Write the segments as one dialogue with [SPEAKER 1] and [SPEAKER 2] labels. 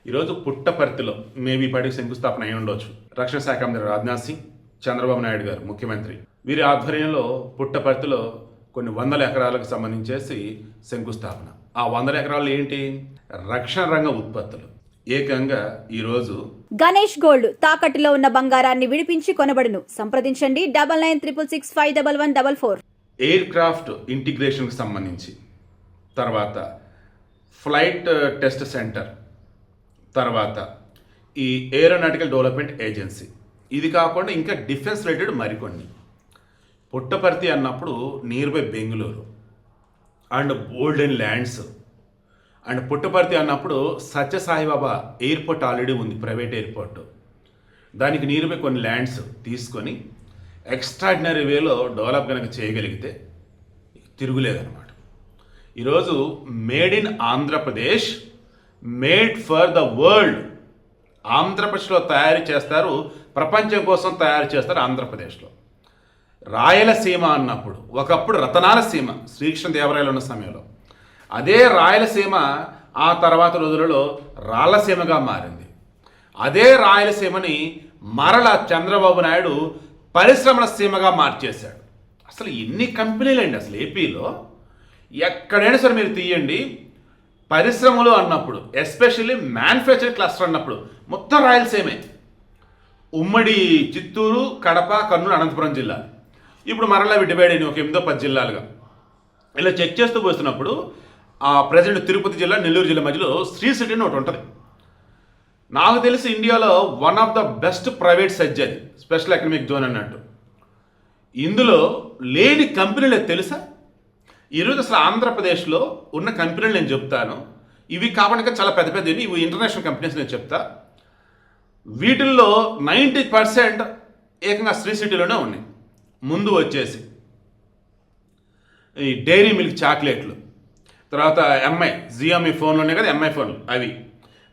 [SPEAKER 1] ఈరోజు పుట్టపర్తిలో మేబీ పాటికి శంకుస్థాపన అయి ఉండొచ్చు. రక్షణ శాఖ మంత్రి రాజ్నాథ్ సింగ్, చంద్రబాబు నాయుడు గారు ముఖ్యమంత్రి, వీరి ఆధ్వర్యంలో పుట్టపర్తిలో కొన్ని వందల ఎకరాలకు సంబంధించేసి శంకుస్థాపన. ఆ 100 ఎకరాలు ఏంటి? రక్షణ రంగ ఉత్పత్తులు. ఏకంగా ఈరోజు
[SPEAKER 2] గణేష్ గోల్డ్ తాకట్టులో ఉన్న బంగారాన్ని విడిపించి కొనబడును. సంప్రదించండి 9966611144.
[SPEAKER 1] ఎయిర్ క్రాఫ్ట్ ఇంటిగ్రేషన్కి సంబంధించి, తర్వాత ఫ్లైట్ టెస్ట్ సెంటర్, తర్వాత ఈ ఏరోనాటికల్ డెవలప్మెంట్ ఏజెన్సీ, ఇది కాకుండా ఇంకా డిఫెన్స్ రిలేటెడ్ మరికొన్ని. పుట్టపర్తి అన్నప్పుడు near by Bengaluru and golden lands, and Puttaparthi అన్నప్పుడు సత్యసాయిబాబా ఎయిర్పోర్ట్ ఆల్రెడీ ఉంది, ప్రైవేట్ ఎయిర్పోర్ట్. దానికి నియర్ బై కొన్ని ల్యాండ్స్ తీసుకొని ఎక్స్ట్రాడినరీ వేలో డెవలప్ కనుక చేయగలిగితే తిరుగులేదన్నమాట. ఈరోజు made in Andhra Pradesh, made for the world. ఆంధ్రప్రదేశ్లో తయారు చేస్తారు, ప్రపంచం కోసం తయారు చేస్తారు ఆంధ్రప్రదేశ్లో. రాయలసీమ అన్నప్పుడు ఒకప్పుడు రతనాల సీమ, శ్రీకృష్ణదేవరాయలు ఉన్న సమయంలో, అదే రాయలసీమ ఆ తర్వాత రోజులలో రాళ్లసీమగా మారింది. అదే రాయలసీమని మరల చంద్రబాబు నాయుడు పరిశ్రమల సీమగా మార్చేశాడు. అసలు ఎన్ని కంపెనీలు అండి అసలు ఏపీలో? ఎక్కడైనా సరే మీరు తీయండి, పరిశ్రమలు అన్నప్పుడు, ఎస్పెషల్లీ మ్యానుఫ్యాక్చరింగ్ క్లస్టర్ అన్నప్పుడు మొత్తం రాయలసీమే. ఉమ్మడి చిత్తూరు, కడప, కర్నూలు, అనంతపురం జిల్లా. ఇప్పుడు మరలా డివైడ్ అయిన ఒక 8-10 జిల్లాలుగా ఇలా చెక్ చేస్తూ పోస్తున్నప్పుడు ప్రజెంట్ తిరుపతి జిల్లా, నెల్లూరు జిల్లా మధ్యలో శ్రీ సిటీ అని ఒకటి ఉంటుంది. నాకు తెలిసి ఇండియాలో one of the best private surgery, special economic zone అన్నట్టు. ఇందులో లేని కంపెనీలు తెలుసా? ఈరోజు అసలు ఆంధ్రప్రదేశ్లో ఉన్న కంపెనీలు నేను చెప్తాను. ఇవి కాకుండా చాలా పెద్ద పెద్దవి, ఇవి ఇంటర్నేషనల్ కంపెనీస్ నేను చెప్తా. వీటిల్లో 90% ఏకంగా శ్రీ సిటీలోనే ఉన్నాయి. ముందు వచ్చేసి ఈ డైరీ మిల్క్ చాక్లెట్లు, తర్వాత ఎంఐ జియోమి ఫోన్లు ఉన్నాయి కదా, ఎంఐ ఫోన్లు అవి,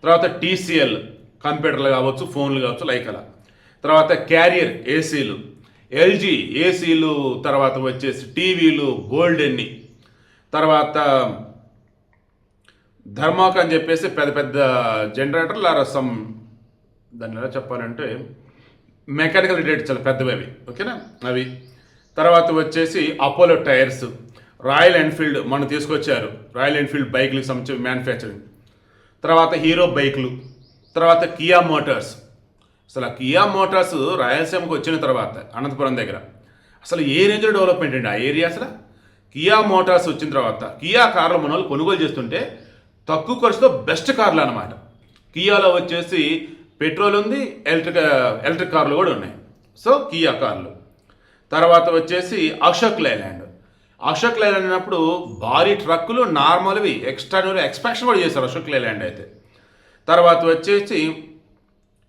[SPEAKER 1] తర్వాత టీసీఎల్ కంప్యూటర్లు కావచ్చు, ఫోన్లు కావచ్చు, లైక్ అలా. తర్వాత క్యారియర్ ఏసీలు, ఎల్జీ ఏసీలు, తర్వాత వచ్చేసి టీవీలు, గోల్డెన్ని, తర్వాత ధర్మాక్ అని చెప్పేసి పెద్ద పెద్ద జనరేటర్లు సమ్ దాన్ని ఎలా చెప్పాలంటే మెకానికల్ రిలేటెడ్ చాలా పెద్దవి అవి, ఓకేనా అవి. తర్వాత వచ్చేసి అపోలో టైర్స్, రాయల్ ఎన్ఫీల్డ్ మనం తీసుకొచ్చారు, రాయల్ ఎన్ఫీల్డ్ బైక్లకు సంబంధించి మ్యానుఫ్యాక్చరింగ్, తర్వాత హీరో బైక్లు, తర్వాత కియా మోటార్స్. అసలు ఆ కియా మోటార్స్ రాయలసీమకు వచ్చిన తర్వాత అనంతపురం దగ్గర అసలు ఏ రేంజ్లో డెవలప్మెంట్ అండి ఆ ఏరియా. అసలు కియా మోటార్స్ వచ్చిన తర్వాత కియా కార్లు మన వాళ్ళు కొనుగోలు చేస్తుంటే తక్కువ ఖర్చుతో బెస్ట్ కార్లు అనమాట. కియాలో వచ్చేసి పెట్రోల్ ఉంది, ఎలక్ట్రిక్ కార్లు కూడా ఉన్నాయి. సో కియా కార్లు. తర్వాత వచ్చేసి అశోక్ లైలాండ్. అశోక్ లైలాండ్ అన్నప్పుడు భారీ ట్రక్కులు, నార్మల్వి, ఎక్స్ట్రాడినరీ ఎక్స్పాన్షన్ కూడా చేశారు అశోక్ లైలాండ్ అయితే. తర్వాత వచ్చేసి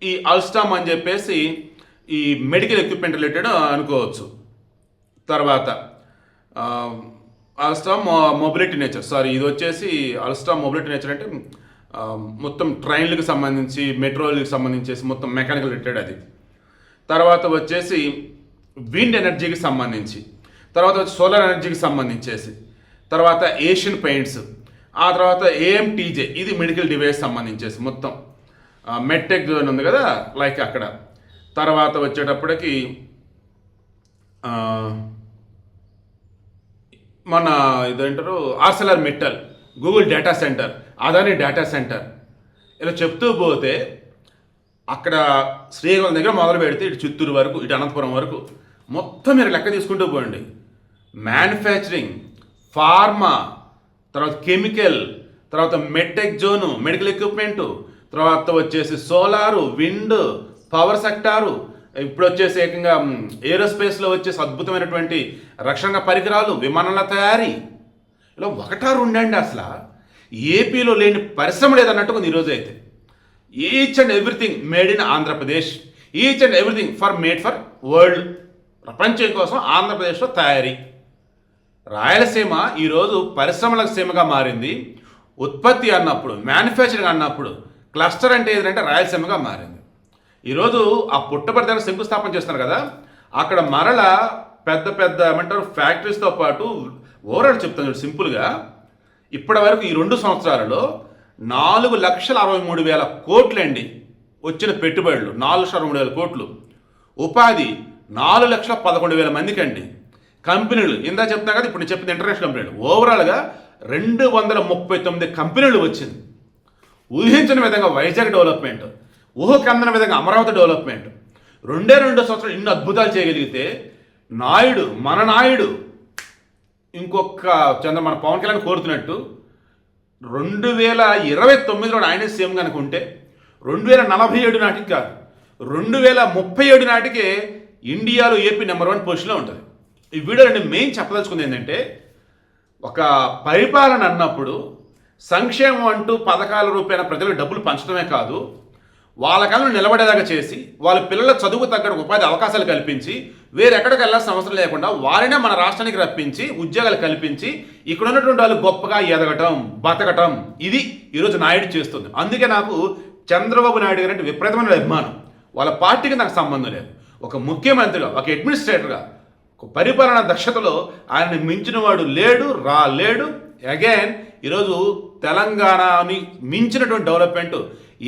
[SPEAKER 1] ఈ అల్స్టామ్ అని చెప్పేసి ఈ మెడికల్ ఎక్విప్మెంట్ రిలేటెడ్ అనుకోవచ్చు. తర్వాత అల్స్టామ్ మొబిలిటీ నేచర్, ఇది వచ్చేసి అల్స్టామ్ మొబిలిటీ నేచర్ అంటే మొత్తం ట్రైన్లకు సంబంధించి, మెట్రోలకు సంబంధించేసి మొత్తం మెకానికల్ రిలేటెడ్ అది. తర్వాత వచ్చేసి విండ్ ఎనర్జీకి సంబంధించి, తర్వాత వచ్చి సోలార్ ఎనర్జీకి సంబంధించేసి, తర్వాత ఏషియన్ పెయింట్స్, ఆ తర్వాత ఏఎంటీజే, ఇది మెడికల్ డివైస్ సంబంధించేసి మొత్తం మెడ్టెక్ జోన్ ఉంది కదా, లైక్ అక్కడ. తర్వాత వచ్చేటప్పటికి మన ఇదేంటారు Arcelor Mittal, Google data centre, Adani data centre, ఇలా చెప్తూ పోతే అక్కడ శ్రీకాకుళం దగ్గర మొదలు పెడితే ఇటు చిత్తూరు వరకు, ఇటు అనంతపురం వరకు మొత్తం మీరు లెక్క తీసుకుంటూ పోండి. మ్యానుఫ్యాక్చరింగ్, ఫార్మా, తర్వాత కెమికల్, తర్వాత మెడ్టెక్ జోను, మెడికల్ ఎక్విప్మెంటు, తర్వాత వచ్చేసి సోలారు, విండ్, పవర్ సెక్టారు, ఇప్పుడు వచ్చేసి ఏకంగా ఏరోస్పేస్లో వచ్చేసి అద్భుతమైనటువంటి రక్షణ పరికరాలు, విమానాల తయారీ, ఇలా ఒకటా రెండండి. అసలు ఏపీలో లేని పరిశ్రమ లేదన్నట్టుగా ఈరోజు అయితే each and everything made in Andhra Pradesh, each and everything made for world. ప్రపంచం కోసం ఆంధ్రప్రదేశ్లో తయారీ. రాయలసీమ ఈరోజు పరిశ్రమల సీమగా మారింది. ఉత్పత్తి అన్నప్పుడు, మ్యానుఫ్యాక్చరింగ్ అన్నప్పుడు, క్లస్టర్ అంటే ఏదంటే రాయలసీమగా మారింది. ఈరోజు ఆ పుట్టపర్తి శంకుస్థాపన చేస్తున్నారు కదా, అక్కడ మరల పెద్ద పెద్ద ఏమంటారు ఫ్యాక్టరీస్తో పాటు ఓవరాల్ చెప్తాను సింపుల్గా, ఇప్పటి వరకు ఈ 2 సంవత్సరాలలో 4,63,000 కోట్లండి వచ్చిన పెట్టుబడులు, 4,63,000 కోట్లు. ఉపాధి 4,11,000 మందికి అండి. కంపెనీలు ఇందా చెప్తున్నా కదా, ఇప్పుడు నేను చెప్పింది ఇంటర్నేషనల్ కంపెనీలు. ఓవరాల్గా 239 కంపెనీలు వచ్చింది. ఊహించిన విధంగా వైజాగ్ డెవలప్మెంట్, ఊహకందని విధంగా అమరావతి డెవలప్మెంట్, 2 సంవత్సరాలు ఇన్ని అద్భుతాలు చేయగలిగితే మన నాయుడు ఇంకొక మన పవన్ కళ్యాణ్ కోరుతున్నట్టు 2029లో ఆయనే సీఎం కనుక ఉంటే 2047 నాటికి కాదు, 2037 నాటికే ఇండియాలో ఏపీ నెంబర్ 1 పొజిషన్లో ఉంటుంది. ఈ వీడియో నేను మెయిన్ చెప్పదలుచుకుంది ఏంటంటే, ఒక పరిపాలన అన్నప్పుడు సంక్షేమం అంటూ పథకాల రూపేణ ప్రజలకు డబ్బులు పంచడమే కాదు, వాళ్ళ కాలంలో నిలబడేలాగా చేసి వాళ్ళ పిల్లల చదువుకు తగ్గట్టు ఉపాధి అవకాశాలు కల్పించి వేరెక్కడికి వెళ్ళాల్సిన అవసరం లేకుండా వారినే మన రాష్ట్రానికి రప్పించి ఉద్యోగాలు కల్పించి ఇక్కడ ఉన్నటువంటి వాళ్ళు గొప్పగా ఎదగటం, బతకటం, ఇది ఈరోజు నాయుడు చేస్తుంది. అందుకే నాకు చంద్రబాబు నాయుడు గారు అంటే విపరీతమైన అభిమానం. వాళ్ళ పార్టీకి నాకు సంబంధం లేదు. ఒక ముఖ్యమంత్రిగా, ఒక అడ్మినిస్ట్రేటర్గా, ఒక పరిపాలనా దక్షతలో ఆయన మించిన వాడు లేడు. అగైన్ ఈరోజు తెలంగాణని మించినటువంటి డెవలప్మెంట్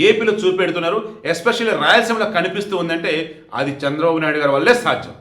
[SPEAKER 1] ఏపీలో చూపెడుతున్నారు. ఎస్పెషల్లీ రాయలసీమలో కనిపిస్తూ ఉందంటే అది చంద్రబాబు నాయుడు గారి వల్లే సాధ్యం.